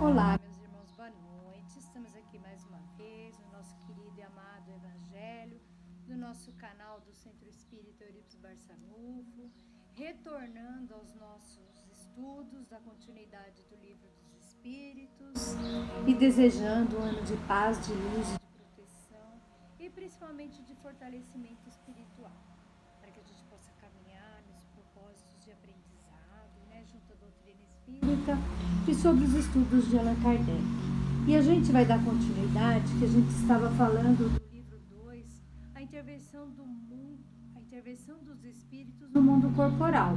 Olá, meus irmãos, boa noite. Estamos aqui mais uma vez no nosso querido e amado Evangelho, do nosso canal do Centro Espírita Eurípides Barçanufo, retornando aos nossos estudos da continuidade do Livro dos Espíritos e desejando um ano de paz, de luz e de proteção e principalmente de fortalecimento espiritual, para que a gente possa caminhar nos propósitos de aprendizado, junto à doutrina espírita e sobre os estudos de Allan Kardec. E a gente vai dar continuidade, que a gente estava falando do livro 2, a intervenção dos espíritos no mundo corporal.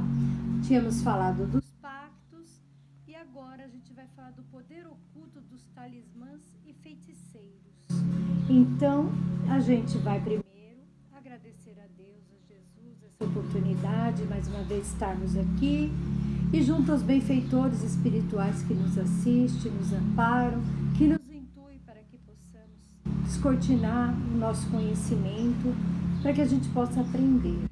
Tínhamos falado dos pactos e agora a gente vai falar do poder oculto dos talismãs e feiticeiros. Então, a gente vai primeiro agradecer a Deus, a Jesus, essa oportunidade, mais uma vez estarmos aqui, e junto aos benfeitores espirituais que nos assistem, nos amparam, que nos intuem para que possamos descortinar o nosso conhecimento, para que a gente possa aprender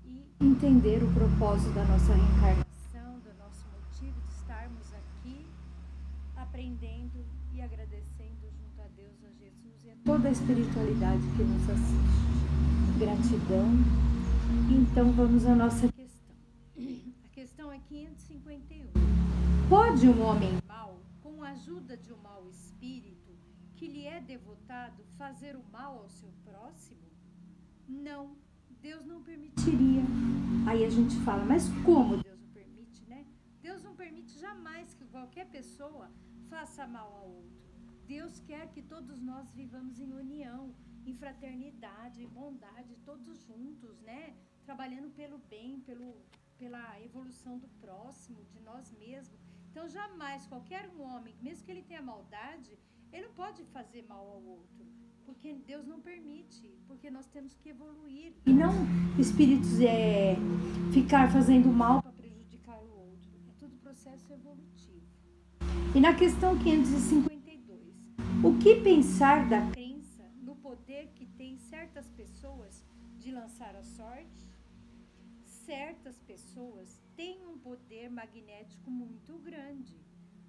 e entender o propósito da nossa reencarnação, do nosso motivo de estarmos aqui, aprendendo e agradecendo junto a Deus, a Jesus e a toda a espiritualidade que nos assiste. Gratidão. Então vamos à nossa questão. A questão é 551. Pode um homem mau, com a ajuda de um mau espírito que lhe é devotado, fazer o mal ao seu próximo? Não, Deus não permitiria. Aí a gente fala, mas como Deus não permite, né? Deus não permite jamais que qualquer pessoa faça mal ao outro. Deus quer que todos nós vivamos em união, em fraternidade, em bondade, todos juntos, né? Trabalhando pelo bem, pela evolução do próximo, de nós mesmos. Então, jamais qualquer homem, mesmo que ele tenha maldade, ele não pode fazer mal ao outro, porque Deus não permite, porque nós temos que evoluir. E não espíritos ficar fazendo mal para prejudicar o outro. É tudo processo evolutivo. E na questão 552, o que pensar da crença no poder que tem certas pessoas de lançar a sorte? Certas pessoas têm um poder magnético muito grande,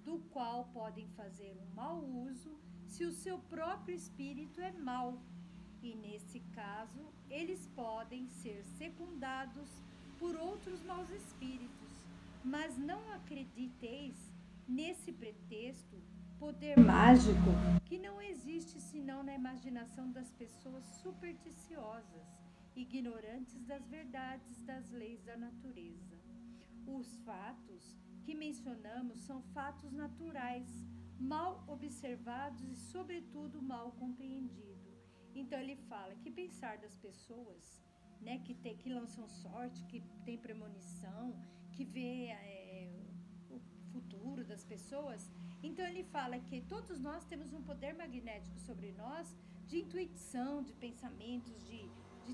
do qual podem fazer um mau uso se o seu próprio espírito é mau. E nesse caso, eles podem ser secundados por outros maus espíritos. Mas não acrediteis nesse pretexto poder mágico que não existe senão na imaginação das pessoas supersticiosas, ignorantes das verdades das leis da natureza. Os fatos que mencionamos são fatos naturais, mal observados e, sobretudo, mal compreendidos. Então, ele fala que pensar das pessoas, né, que lançam sorte, que tem premonição, que vê o futuro das pessoas. Então, ele fala que todos nós temos um poder magnético sobre nós, de intuição, de pensamentos, de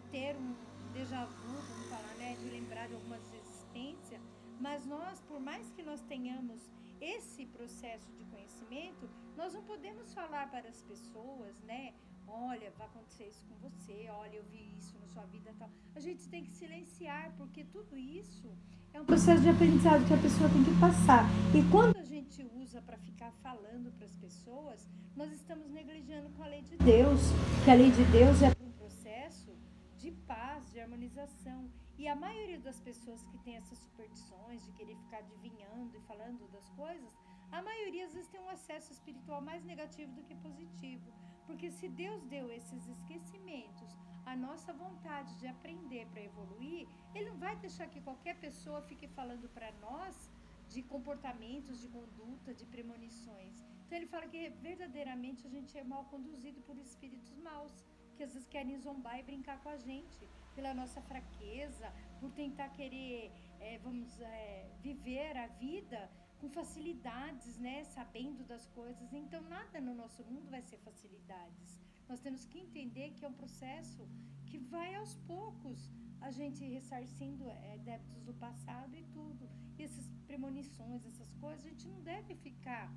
ter um déjà vu, vamos falar, né, de lembrar de algumas existências, mas nós, por mais que nós tenhamos esse processo de conhecimento, nós não podemos falar para as pessoas, né, olha, vai acontecer isso com você, olha, eu vi isso na sua vida, tal. A gente tem que silenciar, porque tudo isso é um processo de aprendizado que a pessoa tem que passar. E quando a gente usa para ficar falando para as pessoas, nós estamos negligenciando com a lei de Deus, que a lei de Deus é um processo de paz, de harmonização. E a maioria das pessoas que tem essas superstições de querer ficar adivinhando e falando das coisas, a maioria às vezes tem um acesso espiritual mais negativo do que positivo. Porque se Deus deu esses esquecimentos, a nossa vontade de aprender para evoluir, Ele não vai deixar que qualquer pessoa fique falando para nós de comportamentos, de conduta, de premonições. Então ele fala que verdadeiramente a gente é mal conduzido por espíritos maus, que às vezes querem zombar e brincar com a gente, pela nossa fraqueza, por tentar querer, viver a vida com facilidades, né, sabendo das coisas. Então nada no nosso mundo vai ser facilidades. Nós temos que entender que é um processo que vai aos poucos, a gente ressarcindo débitos do passado e tudo. E essas premonições, essas coisas, a gente não deve ficar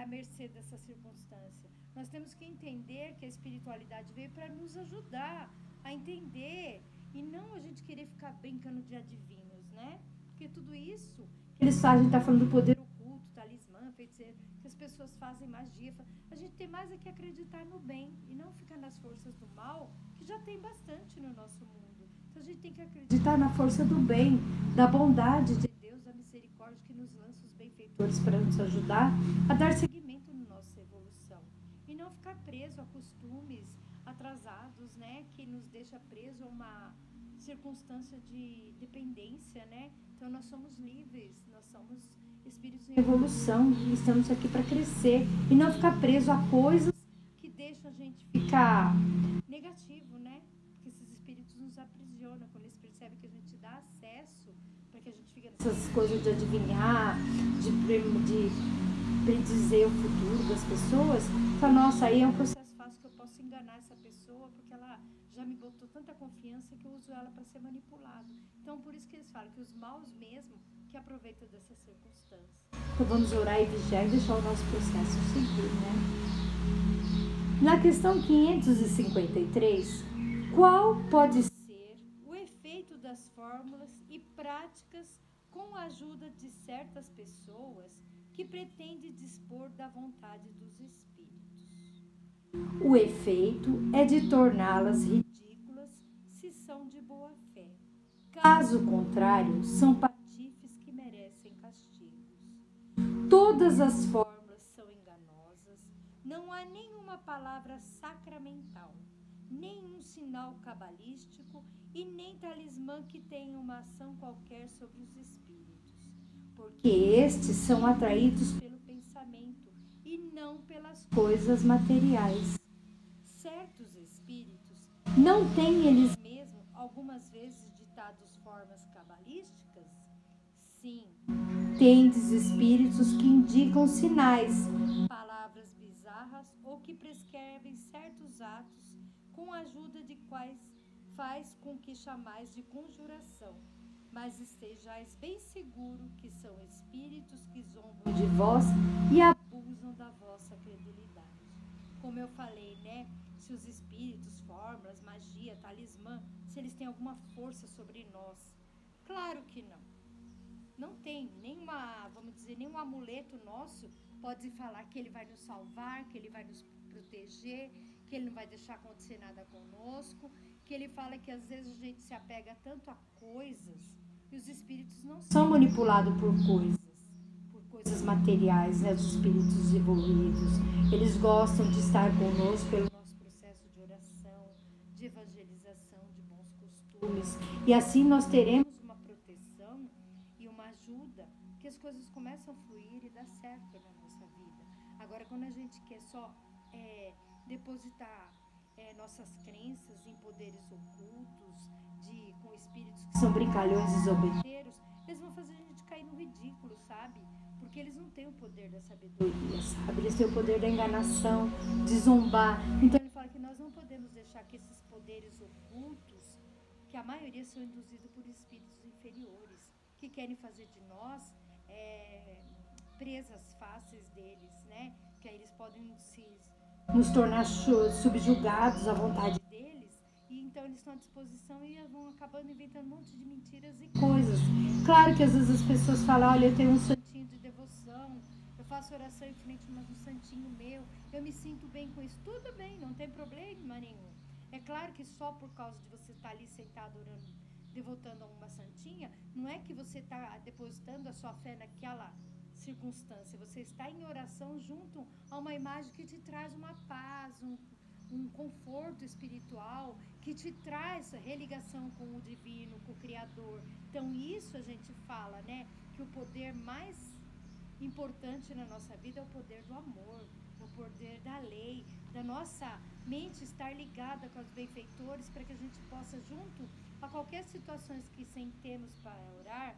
à mercê dessa circunstância. Nós temos que entender que a espiritualidade veio para nos ajudar a entender e não a gente querer ficar brincando de adivinhos, né? Porque tudo isso que eles fazem, a gente está falando do poder oculto, talismã, xamã, feiticeiro, que as pessoas fazem magia. A gente tem mais é que acreditar no bem e não ficar nas forças do mal, que já tem bastante no nosso mundo. Então a gente tem que acreditar na força do bem, da bondade de Deus, da misericórdia que nos lança os benfeitores para nos ajudar a dar seguimento na nossa evolução. E não ficar preso a costumes atrasados, né, que nos deixa preso a uma circunstância de dependência, né? Então nós somos livres, nós somos espíritos em evolução e estamos aqui para crescer e não ficar preso a coisas que deixam a gente ficar negativo, né? Porque esses espíritos nos aprisionam quando eles percebem que a gente dá acesso para que a gente fique nessas coisas de adivinhar, de predizer o futuro das pessoas. Fala, nossa, aí é um processo fácil que eu posso enganar essa pessoa porque ela já me botou tanta confiança que eu uso ela para ser manipulado. Então, por isso que eles falam que os maus mesmo que aproveitam dessas circunstâncias. Então, vamos orar e vigiar e deixar o nosso processo seguir, né? Na questão 553, qual pode ser o efeito das fórmulas e práticas com a ajuda de certas pessoas que pretendem dispor da vontade dos espíritos? O efeito é de torná-las ridículas se são de boa fé. Caso contrário, são patifes que merecem castigos. Todas as fórmulas são enganosas, não há nenhuma palavra sacramental, nenhum sinal cabalístico e nem talismã que tenha uma ação qualquer sobre os espíritos, porque estes são atraídos pelo pensamento e não pelas coisas materiais. Certos espíritos não têm eles mesmos algumas vezes ditados formas cabalísticas? Sim, tendes espíritos que indicam sinais, palavras bizarras ou que prescrevem certos atos com a ajuda de quais faz com que chamais de conjuração, mas estejais bem seguro que são espíritos que zombam de vós e abusam da vossa credulidade. Como eu falei, né? Se os espíritos, fórmulas, magia, talismã, se eles têm alguma força sobre nós. Claro que não. Não tem nenhuma, vamos dizer, nenhum amuleto nosso pode falar que ele vai nos salvar, que ele vai nos proteger, que ele não vai deixar acontecer nada conosco, que ele fala que às vezes a gente se apega tanto a coisas e os espíritos não são manipulados por coisas materiais, né? Os espíritos evoluídos, eles gostam de estar conosco pelo nosso processo de oração, de evangelização, de bons costumes, e assim nós teremos uma proteção e uma ajuda, que as coisas começam a fluir e dar certo na nossa vida. Agora, quando a gente quer só depositar nossas crenças em poderes ocultos, com espíritos que são brincalhões e zombeteiros, eles vão fazer a gente cair no ridículo, sabe? Porque eles não têm o poder da sabedoria, sabe? Eles têm o poder da enganação, de zombar. Então ele fala que nós não podemos deixar que esses poderes ocultos, que a maioria são induzidos por espíritos inferiores, que querem fazer de nós presas fáceis deles, né? Que aí eles podem nos tornar subjugados à vontade deles, e então eles estão à disposição e vão acabando inventando um monte de mentiras e coisas. Claro que às vezes as pessoas falam, olha, eu tenho um santinho de devoção, eu faço oração em frente a um santinho meu, eu me sinto bem com isso. Tudo bem, não tem problema nenhum. É claro que só por causa de você estar ali sentado orando, devotando a uma santinha, não é que você está depositando a sua fé naquela circunstância, você está em oração junto a uma imagem que te traz uma paz, um conforto espiritual, que te traz religação com o divino, com o Criador. Então isso a gente fala, né, que o poder mais importante na nossa vida é o poder do amor, o poder da lei, da nossa mente estar ligada com os benfeitores, para que a gente possa, junto a qualquer situação que sentemos para orar,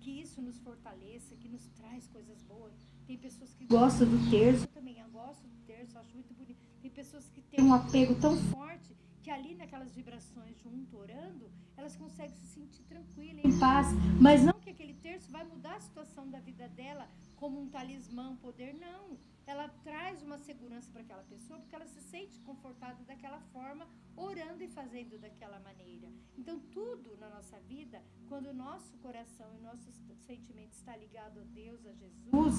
que isso nos fortaleça, que nos traz coisas boas. Tem pessoas que gostam do terço, eu também gosto do terço, acho muito bonito. Tem pessoas que têm um apego tão forte que ali naquelas vibrações junto, orando, elas conseguem se sentir tranquilas, em paz, mas não que aquele terço vai mudar a situação da vida dela como um talismã, um poder, não. Ela traz uma segurança para aquela pessoa, porque ela se sente confortada daquela forma, orando e fazendo daquela maneira. Então, tudo na nossa vida, quando o nosso coração e o nosso sentimento está ligado a Deus, a Jesus,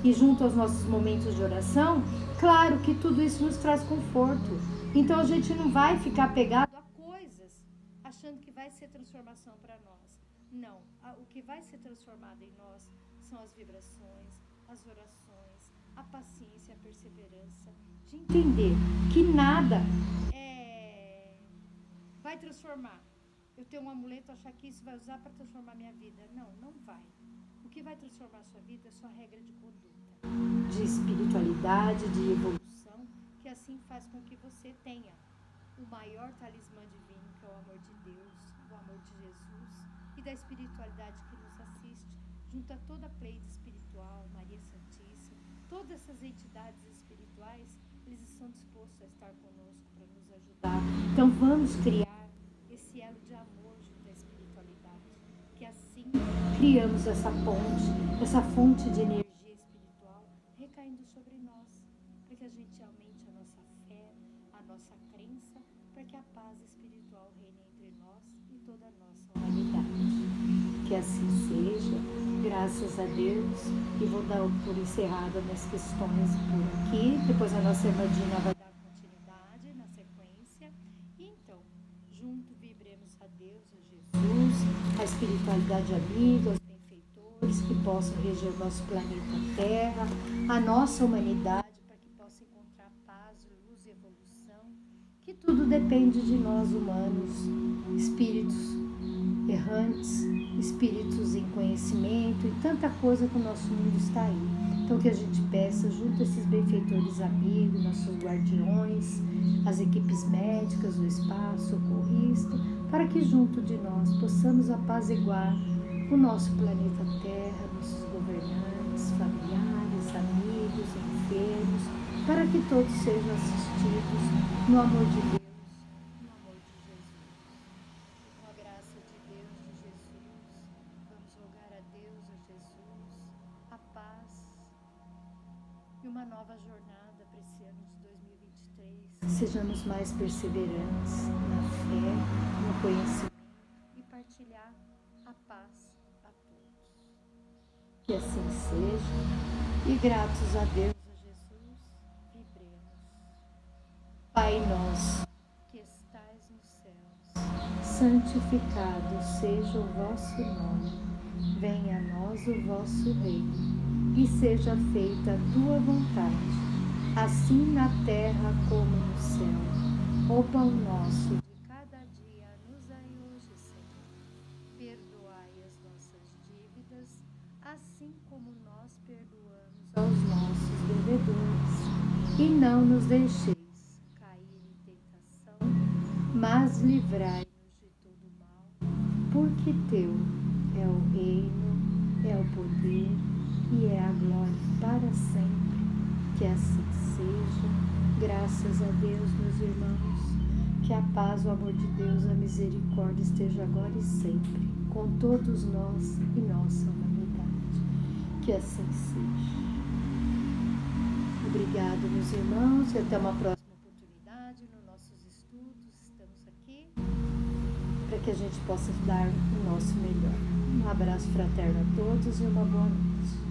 e junto aos nossos momentos de oração, claro que tudo isso nos traz conforto. Então, a gente não vai ficar pegado a coisas, achando que vai ser transformação para nós. Não, o que vai ser transformado em nós são as vibrações, as orações, a paciência, a perseverança, de entender que nada vai transformar. Eu tenho um amuleto, achar que isso vai usar para transformar minha vida. Não, não vai. O que vai transformar a sua vida é sua regra de conduta, de espiritualidade, de evolução, que assim faz com que você tenha o maior talismã divino, que é o amor de Deus, o amor de Jesus e da espiritualidade que nos assiste, junto a toda a pleide espiritual, Maria Santíssima, todas essas entidades espirituais, eles estão dispostos a estar conosco para nos ajudar. Então vamos criar esse elo de amor junto à espiritualidade, que assim criamos essa ponte, essa fonte de energia espiritual recaindo sobre nós, para que a gente aumente a nossa fé, a nossa crença, para que a paz espiritual reine entre nós e toda a nossa humanidade. Que assim seja, graças a Deus. E vou dar por encerrada minhas questões por aqui. Depois a nossa irmã Dina vai dar continuidade na sequência. E então, junto vibremos a Deus, a Jesus, a espiritualidade amiga, os benfeitores que possam reger o nosso planeta Terra, a nossa humanidade, para que possa encontrar paz, luz e evolução. Que tudo depende de nós humanos, espíritos errantes, espíritos em conhecimento e tanta coisa que o nosso mundo está aí. Então que a gente peça junto a esses benfeitores amigos, nossos guardiões, as equipes médicas, o espaço, socorrista, para que junto de nós possamos apaziguar o nosso planeta Terra, nossos governantes, familiares, amigos, enfermos, para que todos sejam assistidos no amor de Deus. E uma nova jornada para esse ano de 2023. Sejamos mais perseverantes na fé, no conhecimento e partilhar a paz a todos. Que assim seja. E gratos a Deus, a Jesus, vibremos. Pai nosso, que estais nos céus, santificado seja o vosso nome. Venha a nós o vosso reino. E seja feita a tua vontade, assim na terra como no céu. O pão nosso de cada dia nos dai hoje, Senhor. Perdoai as nossas dívidas, assim como nós perdoamos aos nossos devedores. E não nos deixeis cair em tentação, mas livrai-nos de todo mal, porque teu é o reino, é o poder e é a glória para sempre. Que assim seja. Graças a Deus, meus irmãos. Que a paz, o amor de Deus, a misericórdia esteja agora e sempre com todos nós e nossa humanidade. Que assim seja. Obrigado, meus irmãos, e até uma próxima oportunidade nos nossos estudos. Estamos aqui para que a gente possa dar o nosso melhor. Um abraço fraterno a todos e uma boa noite.